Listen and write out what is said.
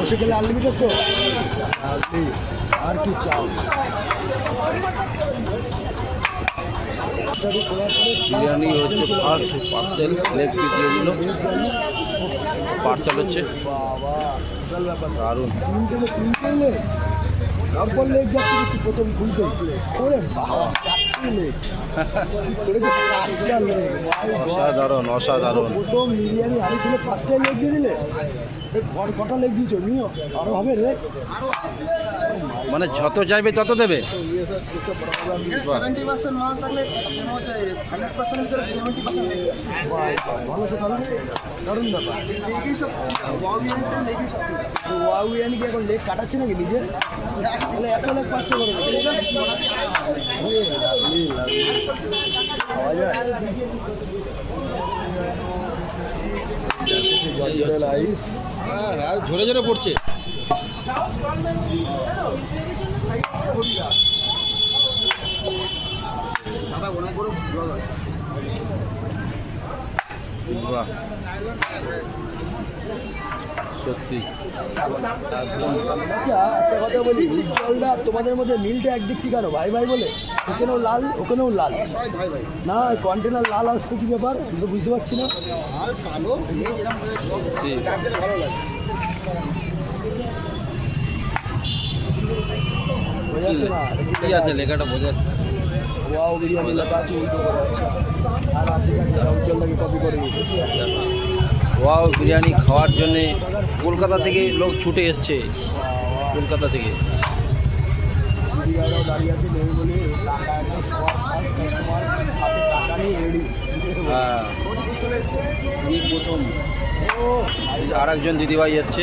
বসে গেলে আনলিমিটেড তো আর কি চাও। বিরিয়ানি হচ্ছে ফার্স্ট পার্সেল, লেগ পিস দিয়ে দিল, পার্সেল হচ্ছে দারুণ। তারপর লেগ যাচ্ছে কিছু প্রথম খুলতে ওরে বাবা অসাধারণ অসাধারণ। প্রথম বিরিয়ানি আলু খুলে 5টা লেগ দিয়ে দিলে। কটা লেগ দিয়েছো নিও আরো হবে রে, মানে যত চাইবে তত দেবে। 70% মাল থাকলে 100% ভিতরে 70% ভালো তো তাহলে দারুণ ব্যাপার। লেগই সব ওয়াও বিরিয়ানিতে লেগই সব। ওয়াও বিরিয়ানি কি এখন লেগ কাটাচ্ছে নাকি নিজে? তাহলে এত লেগ পাচ্ছে করে খাওয়া যায়। হ্যাঁ ঝরে ঝরে পড়ছে। বাহ সত্যি আচ্ছা একটা কথা বলি, জলটা তোমাদের মধ্যে মিলটা এক দেখছি কেন ভাই ভাই বলে? ওখানেও লাল ওখানেও লাল না, কন্টেনার লাল আসছে কি ব্যাপার আমি তো বুঝতে পারছি না। বোঝা যাচ্ছে না কি আছে লেখাটা বোঝা যাচ্ছে। ওয়াও বিরিয়ানি লেখা আছে উল্টো করে। আচ্ছা আর আপনি উজ্জ্বলটাকে কপি করে নিয়েছে। আচ্ছা ওয়াও বিরিয়ানি খাওয়ার জন্যে কলকাতা থেকে লোক ছুটে এসছে, কলকাতা থেকে। দিদিভাইরাও দাঁড়িয়ে আছে নেই বলে টাকা একদম সবার ফার্স্ট কাস্টমার হাতে টাকা নিয়ে রেডি। হ্যাঁ প্রথম আর একজন দিদিভাই এসছে।